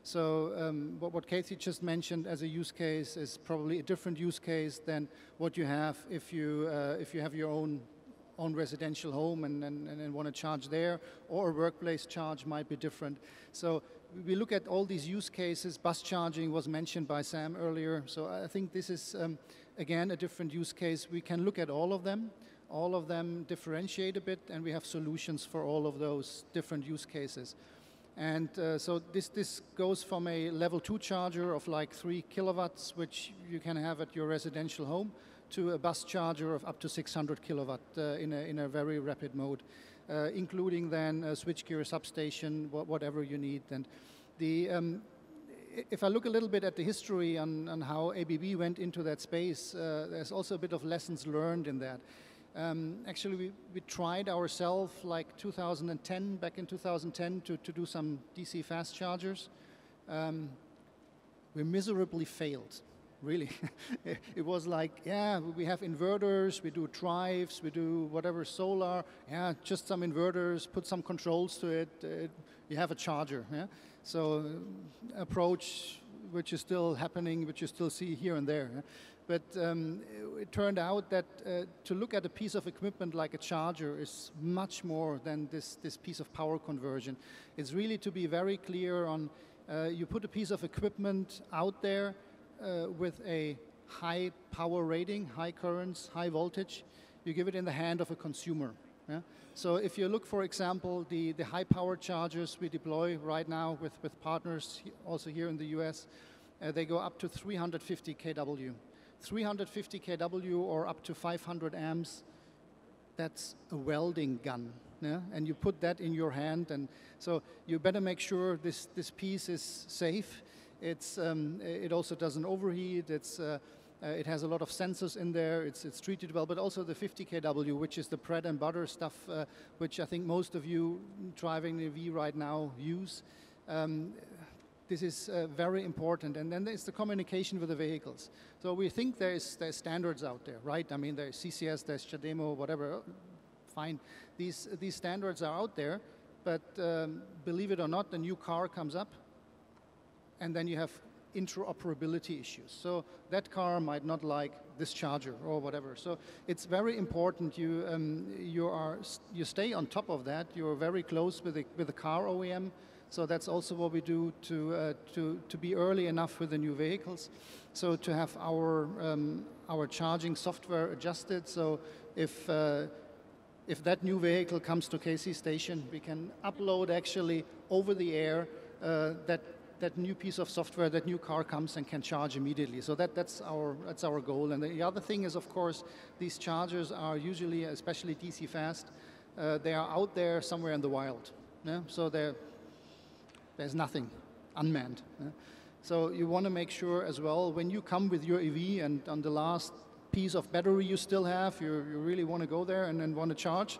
So what Casey just mentioned as a use case is probably a different use case than what you have if you have your own residential home and want to charge there, or a workplace charge might be different. So we look at all these use cases. Bus charging was mentioned by Sam earlier. So I think this is, again, a different use case. We can look at all of them. All of them differentiate a bit, and we have solutions for all of those different use cases. And so this goes from a level 2 charger of like 3 kilowatts, which you can have at your residential home, to a bus charger of up to 600 kilowatt in a very rapid mode, including then a switchgear, substation, whatever you need. And if I look a little bit at the history on how ABB went into that space, there's also a bit of lessons learned in that. Actually, we tried ourselves like 2010, back in 2010, to do some DC fast chargers. We miserably failed. Really. It was like, yeah, we have inverters, we do drives, we do whatever, solar, yeah, just some inverters, put some controls to it, you have a charger. Yeah? So approach which is still happening, which you still see here and there. Yeah? But it turned out that to look at a piece of equipment like a charger is much more than this piece of power conversion. It's really to be very clear on, you put a piece of equipment out there, with a high power rating, high currents, high voltage, you give it in the hand of a consumer. Yeah? So if you look, for example, the high power chargers we deploy right now with partners also here in the US, they go up to 350 kW. 350 kW or up to 500 amps, that's a welding gun. Yeah? And you put that in your hand, and so you better make sure this piece is safe. It also doesn't overheat. It has a lot of sensors in there. It's treated well, but also the 50 kW, which is the bread and butter stuff, which I think most of you driving an EV right now use. This is very important. And then there's the communication with the vehicles. So we think there's standards out there, right? I mean, there's CCS, there's CHAdeMO, whatever. Fine. These standards are out there, but believe it or not, the new car comes up, and then you have interoperability issues. So that car might not like this charger or whatever. So it's very important you stay on top of that. You're very close with the car OEM. So that's also what we do to be early enough with the new vehicles. So to have our charging software adjusted. So if that new vehicle comes to KC station, we can upload actually over the air that new piece of software, that new car comes and can charge immediately. So that's our goal. And the other thing is, of course, these chargers are usually, especially DC fast, they are out there somewhere in the wild. Yeah? So there's nothing unmanned. Yeah? So you want to make sure as well, when you come with your EV and on the last piece of battery you still have, you really want to go there and then want to charge,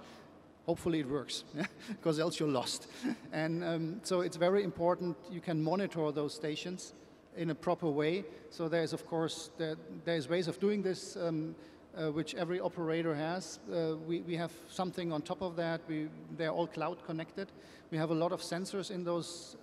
hopefully it works, because else you're lost. And so it's very important you can monitor those stations in a proper way. So there's, of course, there's ways of doing this, which every operator has. We have something on top of that. They're all cloud connected. We have a lot of sensors in those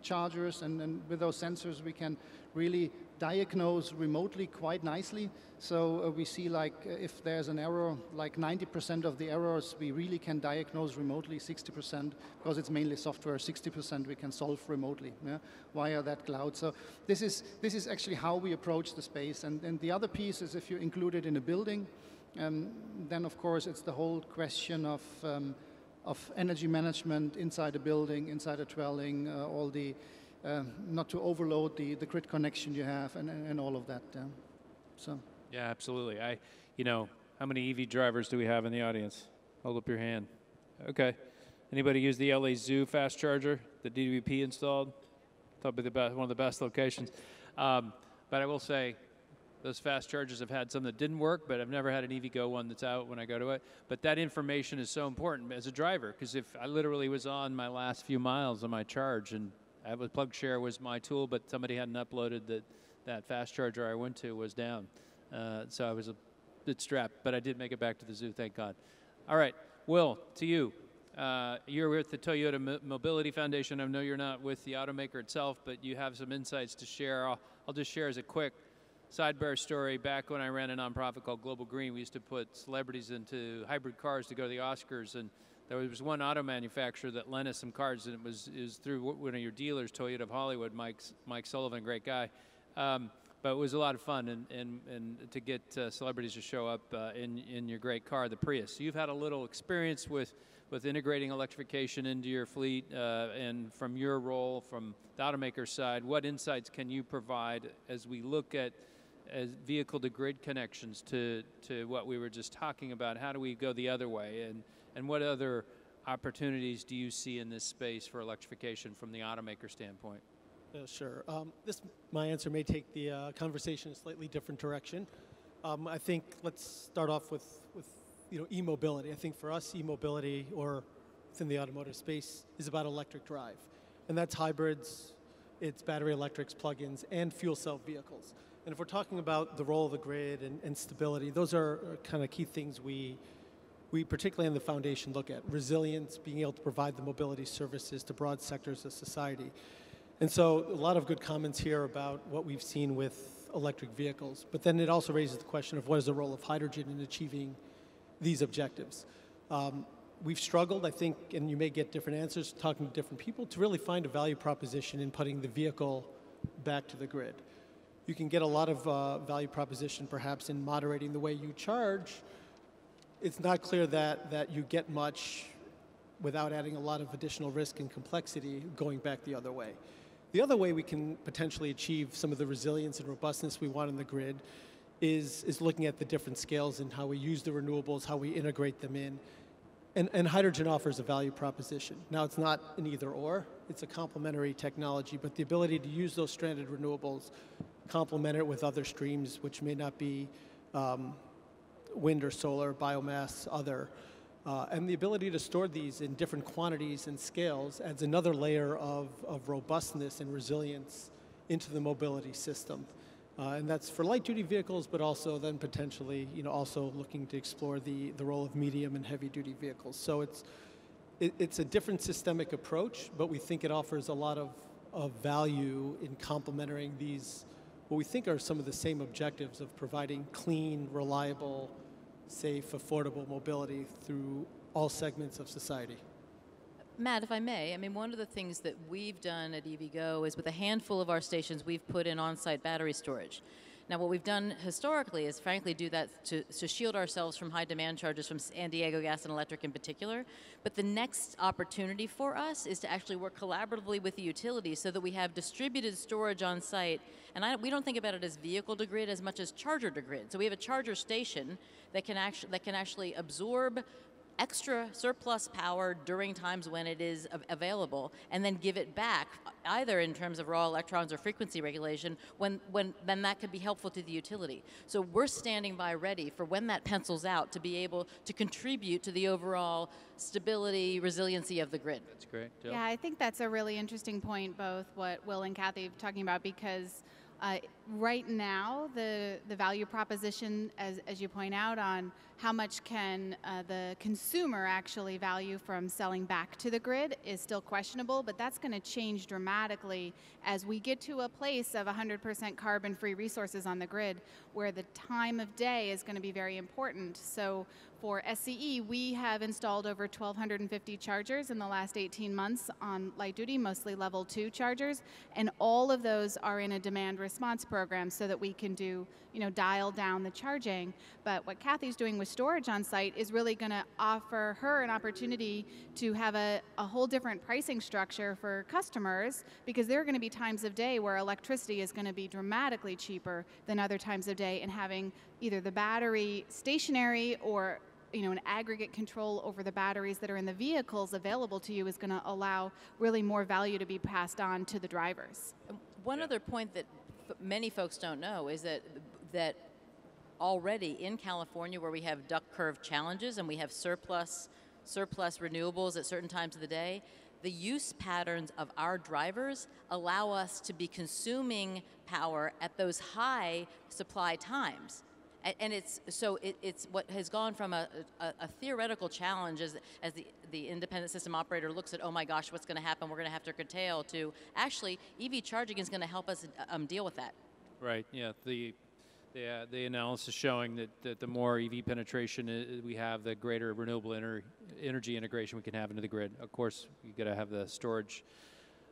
chargers, and with those sensors we can really diagnose remotely quite nicely. So we see, like, if there's an error, like 90% of the errors we really can diagnose remotely, 60%, because it's mainly software, 60% we can solve remotely, yeah, via that cloud. So this is actually how we approach the space. And the other piece is, if you include it in a building, then of course it's the whole question of energy management inside a building, inside a dwelling, all the not to overload the grid connection you have, and all of that. So. Yeah, absolutely. How many EV drivers do we have in the audience? Hold up your hand. Okay. Anybody use the LA Zoo fast charger that DWP installed? Thought would be one of the best locations. But I will say, those fast chargers have had some that didn't work, but I've never had an EVgo one that's out when I go to it. But that information is so important as a driver, because if I literally was on my last few miles on my charge, and plug share was my tool, but somebody hadn't uploaded that fast charger I went to was down. So I was a bit strapped, but I did make it back to the zoo, thank God. All right, Will, to you. You're with the Toyota Mobility Foundation. I know you're not with the automaker itself, but you have some insights to share. I'll just share as a quick sidebar story. Back when I ran a nonprofit called Global Green, we used to put celebrities into hybrid cars to go to the Oscars, and there was one auto manufacturer that lent us some cars, and it was through one of your dealers, Toyota of Hollywood, Mike Sullivan, great guy. But it was a lot of fun, and to get celebrities to show up in your great car, the Prius. So you've had a little experience with integrating electrification into your fleet, and from your role, from the automaker side, what insights can you provide as we look at as vehicle-to-grid connections to what we were just talking about? How do we go the other way, and what other opportunities do you see in this space for electrification from the automaker standpoint? Sure. My answer may take the conversation in a slightly different direction. I think let's start off with e-mobility. I think for us, e-mobility, or within the automotive space, is about electric drive. And that's hybrids, it's battery electrics, plug-ins, and fuel cell vehicles. And if we're talking about the role of the grid and stability, those are kind of key things we particularly in the foundation look at. Resilience, being able to provide the mobility services to broad sectors of society. And so a lot of good comments here about what we've seen with electric vehicles. But then it also raises the question of what is the role of hydrogen in achieving these objectives. We've struggled, I think, and you may get different answers talking to different people, to really find a value proposition in putting the vehicle back to the grid. You can get a lot of value proposition perhaps in moderating the way you charge. It's not clear that you get much without adding a lot of additional risk and complexity going back the other way. The other way we can potentially achieve some of the resilience and robustness we want in the grid is looking at the different scales and how we use the renewables, how we integrate them in. And hydrogen offers a value proposition. Now, it's not an either or, it's a complementary technology, but the ability to use those stranded renewables, complement it with other streams, which may not be wind or solar, biomass, other, and the ability to store these in different quantities and scales adds another layer of robustness and resilience into the mobility system. And that's for light-duty vehicles, but also then potentially, also looking to explore the role of medium and heavy-duty vehicles. So it's a different systemic approach, but we think it offers a lot of value in complementing these, what we think are some of the same objectives of providing clean, reliable, safe, affordable mobility through all segments of society. Matt, if I may, one of the things that we've done at EVgo is with a handful of our stations, we've put in on-site battery storage. Now, what we've done historically is, frankly, do that to shield ourselves from high demand charges from San Diego Gas and Electric in particular. But the next opportunity for us is to actually work collaboratively with the utilities so that we have distributed storage on site. And we don't think about it as vehicle to grid as much as charger to grid. So we have a charger station that can actually absorb extra surplus power during times when it is available, and then give it back, either in terms of raw electrons or frequency regulation, when then that could be helpful to the utility. So we're standing by ready for when that pencils out to be able to contribute to the overall stability, resiliency of the grid. That's great. Jill? Yeah, I think that's a really interesting point, both what Will and Kathy are talking about, because right now, the value proposition, as you point out, on how much can the consumer actually value from selling back to the grid is still questionable, but that's going to change dramatically as we get to a place of 100% carbon-free resources on the grid, where the time of day is going to be very important. So for SCE, we have installed over 1,250 chargers in the last 18 months on light duty, mostly level 2 chargers, and all of those are in a demand response program so that we can dial down the charging. But what Kathy's doing with storage on site is really going to offer her an opportunity to have a whole different pricing structure for customers, because there are going to be times of day where electricity is going to be dramatically cheaper than other times of day, and having either the battery stationary or an aggregate control over the batteries that are in the vehicles available to you is going to allow really more value to be passed on to the drivers. One other point that many folks don't know is that already in California, where we have duck curve challenges and we have surplus renewables at certain times of the day, the use patterns of our drivers allow us to be consuming power at those high supply times. And it's what has gone from a theoretical challenge as the independent system operator looks at, oh my gosh, what's going to happen? We're going to have to curtail, to actually EV charging is going to help us deal with that. Right. Yeah. The analysis showing that the more EV penetration we have, the greater renewable energy integration we can have into the grid. Of course, you got to have the storage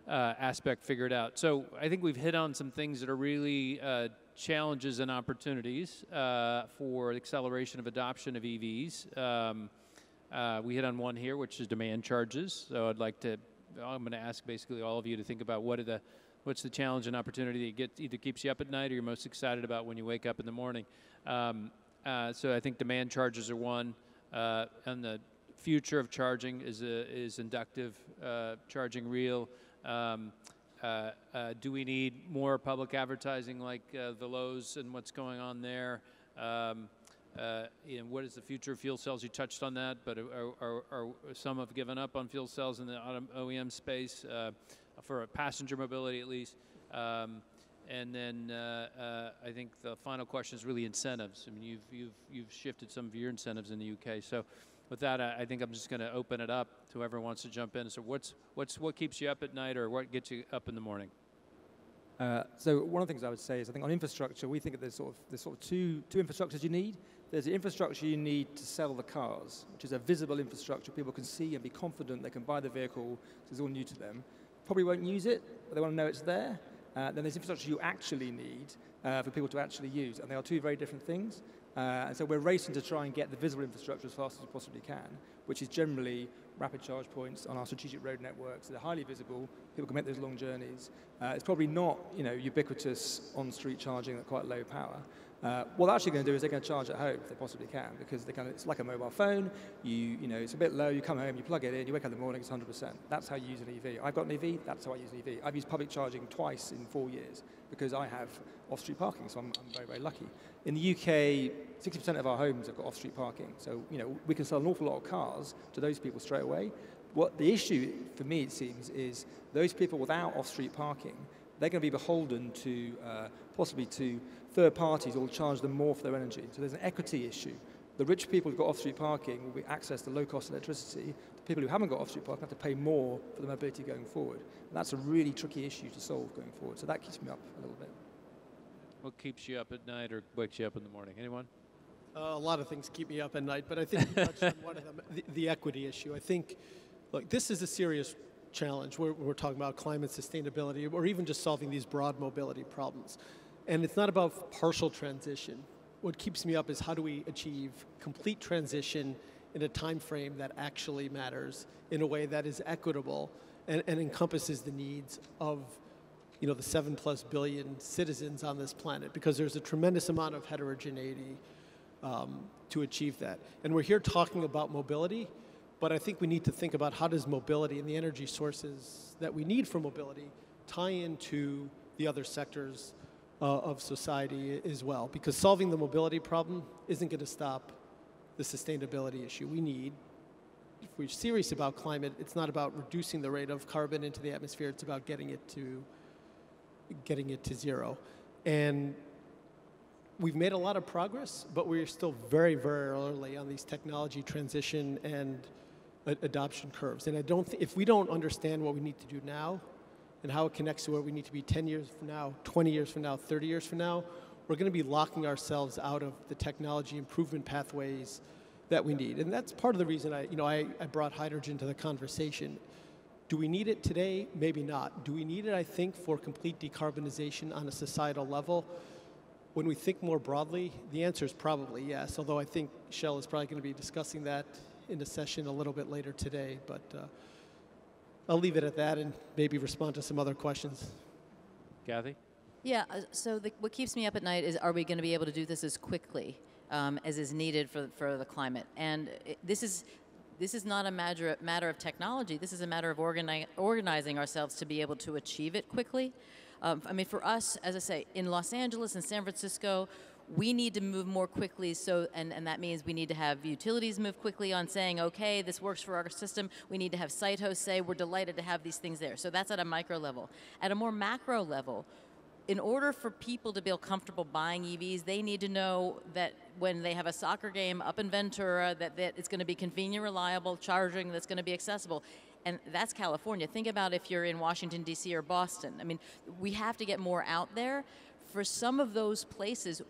aspect figured out. So I think we've hit on some things that are really challenges and opportunities for acceleration of adoption of EVs. We hit on one here, which is demand charges. So I'm going to ask basically all of you to think about what's the challenge and opportunity that either keeps you up at night or you're most excited about when you wake up in the morning. So I think demand charges are one. And the future of charging is inductive charging real. Do we need more public advertising like the Lowe's and what's going on there? What is the future of fuel cells? You touched on that, but are some have given up on fuel cells in the OEM space for passenger mobility at least. And then I think the final question is really incentives. I mean, you've shifted some of your incentives in the UK. So with that, I think I'm just going to open it up to whoever wants to jump in. So what keeps you up at night, or what gets you up in the morning? So one of the things I would say is I think on infrastructure, we think that there's sort of two infrastructures you need. There's the infrastructure you need to sell the cars, which is a visible infrastructure people can see and be confident they can buy the vehicle, so it's all new to them. Probably won't use it, but they want to know it's there. Then there's infrastructure you actually need for people to actually use, and they are two very different things. And so we're racing to try and get the visible infrastructure as fast as we possibly can, which is generally rapid charge points on our strategic road networks. They're highly visible. People can make those long journeys. It's probably not, ubiquitous on-street charging at quite low power. What they're actually going to do is they're going to charge at home if they possibly can, because it's like a mobile phone. It's a bit low. You come home, you plug it in, you wake up in the morning, it's 100%. That's how you use an EV. I've got an EV. That's how I use an EV. I've used public charging twice in 4 years because I have off-street parking, so I'm very, very lucky. In the UK, 60% of our homes have got off-street parking, so we can sell an awful lot of cars to those people straight away. What the issue, for me, it seems, is those people without off-street parking, they're going to be beholden to possibly to third parties who will charge them more for their energy. So there's an equity issue. The rich people who've got off-street parking will be access to low-cost electricity. The people who haven't got off-street parking have to pay more for the mobility going forward. And that's a really tricky issue to solve going forward. So that keeps me up a little bit. What keeps you up at night or wakes you up in the morning? Anyone? A lot of things keep me up at night, but I think you touched on one of them, the equity issue. I think, look, this is a serious challenge. We're talking about climate sustainability, or even just solving these broad mobility problems. And it's not about partial transition. What keeps me up is how do we achieve complete transition in a time frame that actually matters, in a way that is equitable and encompasses the needs of the 7+ billion citizens on this planet, because there's a tremendous amount of heterogeneity to achieve that. And we're here talking about mobility, but I think we need to think about how does mobility and the energy sources that we need for mobility tie into the other sectors of society as well, because solving the mobility problem isn't going to stop the sustainability issue. If we're serious about climate, it's not about reducing the rate of carbon into the atmosphere, it's about getting it to zero. And we've made a lot of progress, but we're still very, very early on these technology transition and adoption curves. And if we don't understand what we need to do now and how it connects to where we need to be 10 years from now, 20 years from now, 30 years from now, we're going to be locking ourselves out of the technology improvement pathways that we need. And that's part of the reason I brought hydrogen to the conversation. Do we need it today? Maybe not. Do we need it, I think, for complete decarbonization on a societal level? When we think more broadly, the answer is probably yes, although I think Shell is probably going to be discussing that in a session a little bit later today. But I'll leave it at that and maybe respond to some other questions. Kathy? Yeah, so what keeps me up at night is, are we going to be able to do this as quickly as is needed for the climate? And this is not a matter of technology. This is a matter of organizing ourselves to be able to achieve it quickly. I mean, for us, as I say, in Los Angeles and San Francisco, we need to move more quickly, and that means we need to have utilities move quickly on saying, okay, this works for our system. We need to have site hosts say, we're delighted to have these things there. So that's at a micro level. At a more macro level, in order for people to feel comfortable buying EVs, they need to know that when they have a soccer game up in Ventura, that it's going to be convenient, reliable charging, that's going to be accessible. And that's California. Think about if you're in Washington, D.C. or Boston. I mean, we have to get more out there. For some of those places,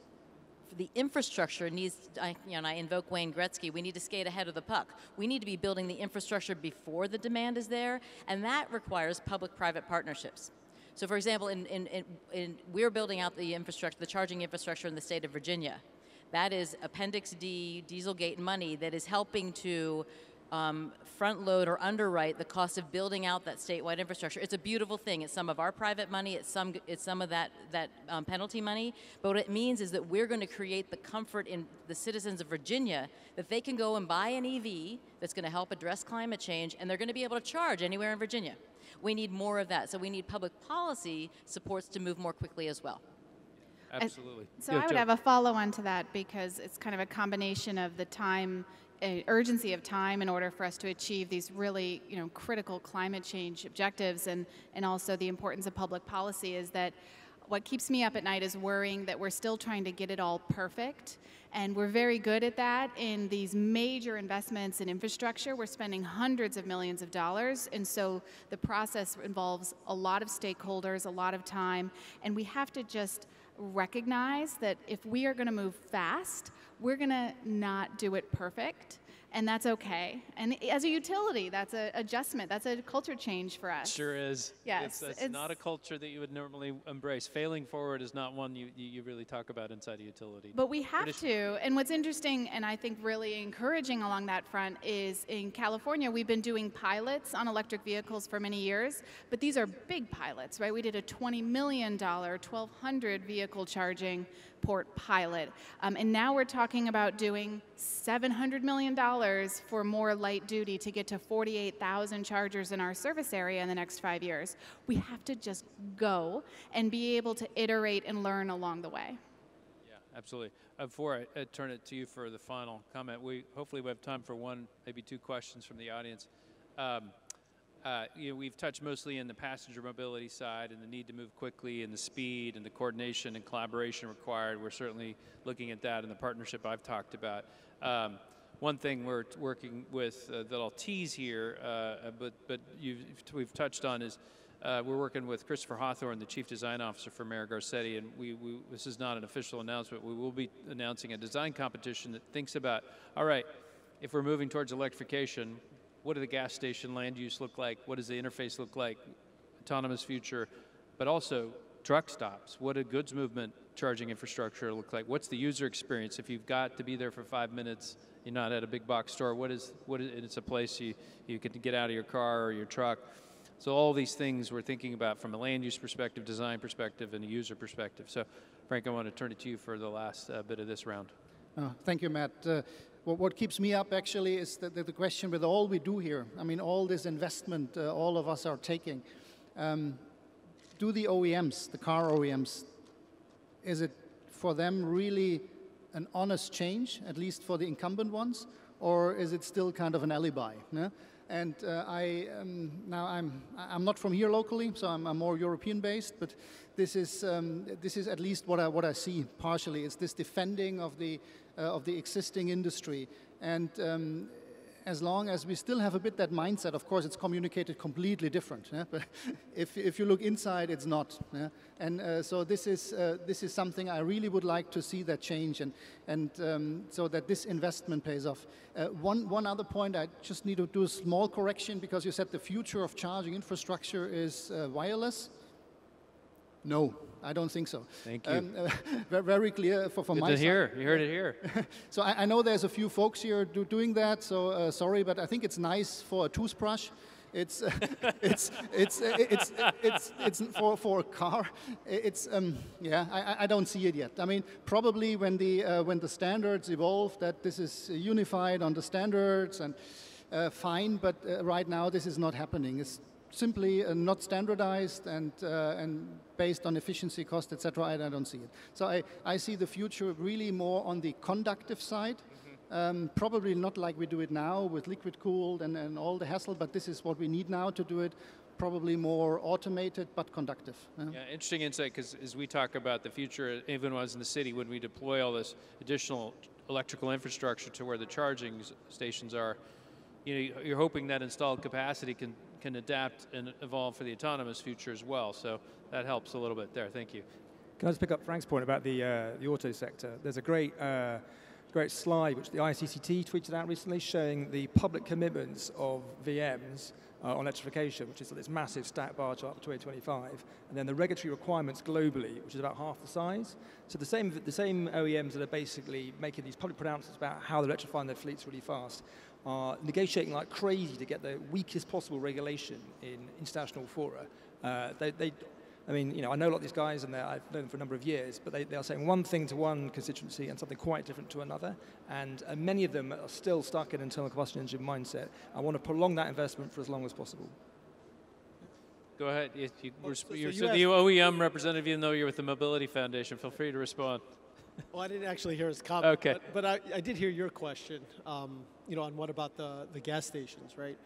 the infrastructure needs, and I invoke Wayne Gretzky, we need to skate ahead of the puck. We need to be building the infrastructure before the demand is there, and that requires public-private partnerships. So for example, we're building out the infrastructure, the charging infrastructure in the state of Virginia. That is Appendix D, Dieselgate money that is helping to front load or underwrite the cost of building out that statewide infrastructure. It's a beautiful thing. It's some of our private money. It's some of that penalty money. But what it means is that we're going to create the comfort in the citizens of Virginia that they can go and buy an EV that's going to help address climate change, and they're going to be able to charge anywhere in Virginia. We need more of that. So we need public policy supports to move more quickly as well. Absolutely. So I would have a follow-on to that, because it's kind of a combination of the time, urgency of time in order for us to achieve these really, critical climate change objectives, and also the importance of public policy. Is that what keeps me up at night is worrying that we're still trying to get it all perfect. And we're very good at that in these major investments in infrastructure. We're spending hundreds of millions of dollars. And so the process involves a lot of stakeholders, a lot of time. And we have to just recognize that if we are going to move fast, we're going to not do it perfect. And that's okay. And as a utility, that's an adjustment. That's a culture change for us. Sure is. Yes. It's not a culture that you would normally embrace. Failing forward is not one you really talk about inside a utility. But we have to. And what's interesting, and I think really encouraging along that front, is in California, we've been doing pilots on electric vehicles for many years. But these are big pilots, right? We did a $20 million, 1,200 vehicle charging port pilot. And now we're talking about doing $700 million for more light duty to get to 48,000 chargers in our service area in the next 5 years. We have to just go and be able to iterate and learn along the way. Yeah, absolutely. Before I turn it to you for the final comment, hopefully we have time for one, maybe two questions from the audience. We've touched mostly in the passenger mobility side and the need to move quickly and the speed and the coordination and collaboration required. We're certainly looking at that in the partnership I've talked about. One thing we're working with that I'll tease here, but we've touched on is we're working with Christopher Hawthorne, the Chief Design Officer for Mayor Garcetti, and this is not an official announcement. We will be announcing a design competition that thinks about, all right, if we're moving towards electrification, what do the gas station land use look like? What does the interface look like? Autonomous future, but also truck stops. What do goods movement charging infrastructure look like? What's the user experience? If you've got to be there for 5 minutes, you're not at a big box store, what is it's a place you can get out of your car or your truck. So all these things we're thinking about from a land use perspective, design perspective, and a user perspective. So Frank, I want to turn it to you for the last bit of this round. Thank you, Matt. What keeps me up actually is the question with all we do here. I mean, all this investment all of us are taking. Do the OEMs, the car OEMs, is it for them really an honest change, at least for the incumbent ones, or is it still kind of an alibi? Yeah? And I'm not from here locally, so I'm more European based, but this is at least what I see partially. It's this defending of the existing industry, and as long as we still have a bit that mindset, of course, it's communicated completely different. Yeah? But if you look inside, it's not. Yeah? And so this is something I really would like to see that change, and so that this investment pays off. One other point, I just need to do a small correction, because you said the future of charging infrastructure is wireless. No, I don't think so. Thank you. Very clear from my side. You heard it here. So I know there's a few folks here doing that. So sorry, but I think it's nice for a toothbrush. It's for a car. I don't see it yet. I mean, probably when the standards evolve, that this is unified on the standards and fine. But right now, this is not happening. It's simply not standardized and based on efficiency, cost, etc. I don't see it. So I see the future really more on the conductive side. Probably not like we do it now with liquid cooled and all the hassle, but this is what we need now to do it. probably more automated but conductive. Yeah, interesting insight, because as we talk about the future, even when I was in the city, when we deploy all this additional electrical infrastructure to where the charging stations are, you're hoping that installed capacity can adapt and evolve for the autonomous future as well. So that helps a little bit there. Thank you. Can I just pick up Frank's point about the auto sector? There's a great slide which the ICCT tweeted out recently showing the public commitments of VMs on electrification, which is this massive stack bar chart for 2025, and then the regulatory requirements globally, which is about half the size. So the same OEMs that are basically making these public pronouncements about how they're electrifying their fleets really fast are negotiating like crazy to get the weakest possible regulation in international fora. I mean, I know a lot of these guys, and I've known them for a number of years, but they are saying one thing to one constituency and something quite different to another. And many of them are still stuck in internal combustion engine mindset. I want to prolong that investment for as long as possible. Go ahead. You're the OEM representative, even though you're with the Mobility Foundation. Feel free to respond. Well, I didn't actually hear his comment, okay. but I did hear your question, on what about the gas stations, right?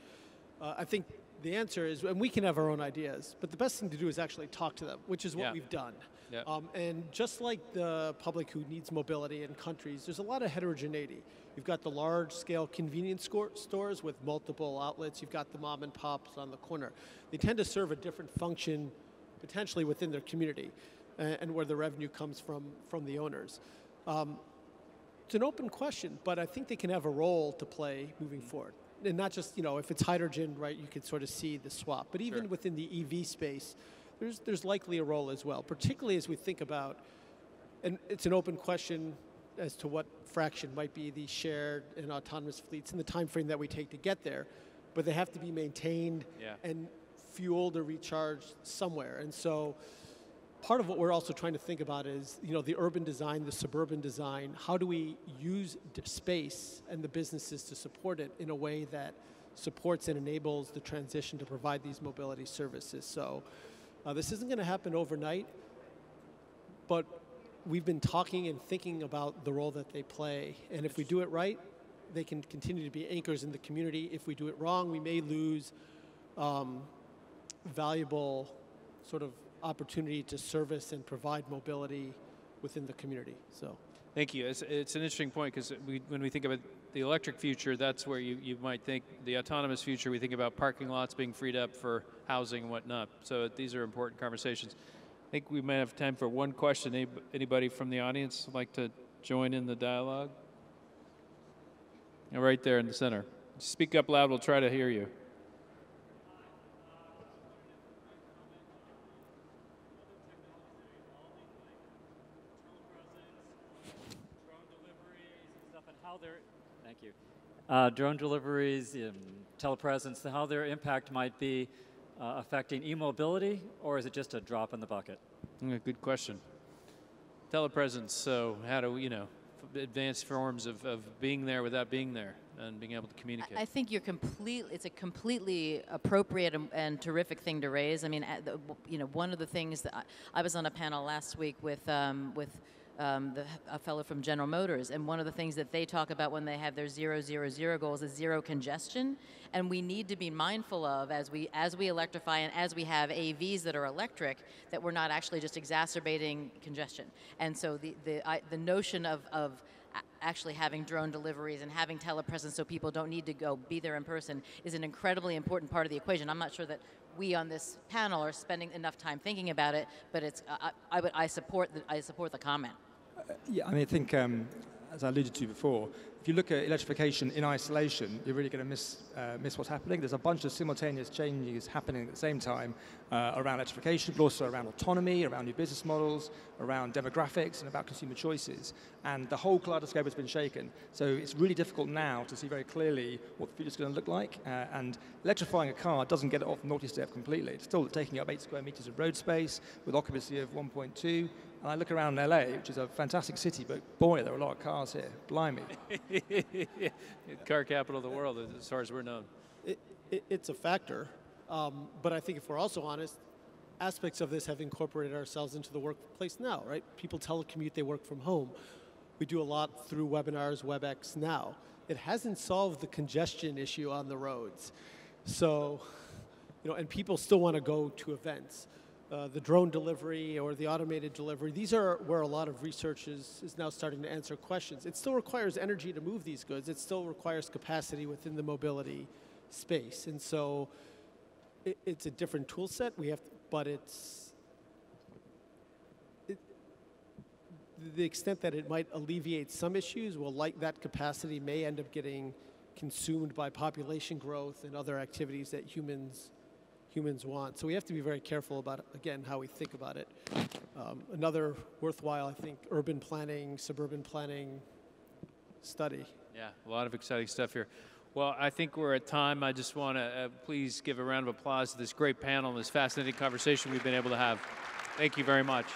I think the answer is, and we can have our own ideas, but the best thing to do is actually talk to them, which is what we've done. Yeah. And just like the public who needs mobility in countries, there's a lot of heterogeneity. You've got the large-scale convenience stores with multiple outlets. You've got the mom and pops on the corner. They tend to serve a different function, potentially within their community, and where the revenue comes from the owners. It's an open question, but I think they can have a role to play moving forward. And not just, if it's hydrogen, right, you could sort of see the swap. But even within the EV space, there's likely a role as well, particularly as we think about, and it's an open question as to what fraction might be the shared and autonomous fleets in the time frame that we take to get there, but they have to be maintained and fueled or recharged somewhere. And so part of what we're also trying to think about is, the urban design, the suburban design. How do we use space and the businesses to support it in a way that supports and enables the transition to provide these mobility services? So this isn't going to happen overnight, but we've been talking and thinking about the role that they play. And if we do it right, they can continue to be anchors in the community. If we do it wrong, we may lose valuable sort of opportunity to service and provide mobility within the community. So, thank you. It's an interesting point, because when we think about the electric future, that's where you might think the autonomous future. We think about parking lots being freed up for housing and whatnot. So these are important conversations. I think we might have time for one question. Anybody from the audience would like to join in the dialogue? Right there in the center. Speak up loud. We'll try to hear you. Thank you. Drone deliveries, telepresence, how their impact might be affecting e-mobility, or is it just a drop in the bucket? Good question. Telepresence, so how do we, advanced forms of being there without being there and being able to communicate? I think it's a completely appropriate and terrific thing to raise. I mean, one of the things that I was on a panel last week with a fellow from General Motors, and one of the things that they talk about when they have their 0-0-0 goals is zero congestion, and we need to be mindful of as we electrify and as we have AVs that are electric, that we're not actually just exacerbating congestion. And so the notion of actually having drone deliveries and having telepresence so people don't need to go be there in person is an incredibly important part of the equation. I'm not sure that we on this panel are spending enough time thinking about it, but it's I support the comment. Yeah, I mean, I think, as I alluded to before, if you look at electrification in isolation, you're really going to miss what's happening. There's a bunch of simultaneous changes happening at the same time around electrification, but also around autonomy, around new business models, around demographics, and about consumer choices. And the whole kaleidoscope has been shaken. So it's really difficult now to see very clearly what the future's going to look like. And electrifying a car doesn't get it off the naughty step completely. It's still taking up 8 square meters of road space with occupancy of 1.2. And I look around LA, which is a fantastic city, but boy, there are a lot of cars here. Blimey. Car capital of the world, as far as we're known. It's a factor, but I think if we're also honest, aspects of this have incorporated ourselves into the workplace now, right? People telecommute, they work from home. We do a lot through webinars, WebEx now. It hasn't solved the congestion issue on the roads. So and people still want to go to events. The drone delivery or the automated delivery, these are where a lot of research is now starting to answer questions. It still requires energy to move these goods. It still requires capacity within the mobility space. And so it's a different tool set. But the extent that it might alleviate some issues, that capacity may end up getting consumed by population growth and other activities that humans want. So we have to be very careful about, again, how we think about it. Another worthwhile, I think, urban planning, suburban planning study. Yeah, a lot of exciting stuff here. Well, I think we're at time. I just want to please give a round of applause to this great panel and this fascinating conversation we've been able to have. Thank you very much.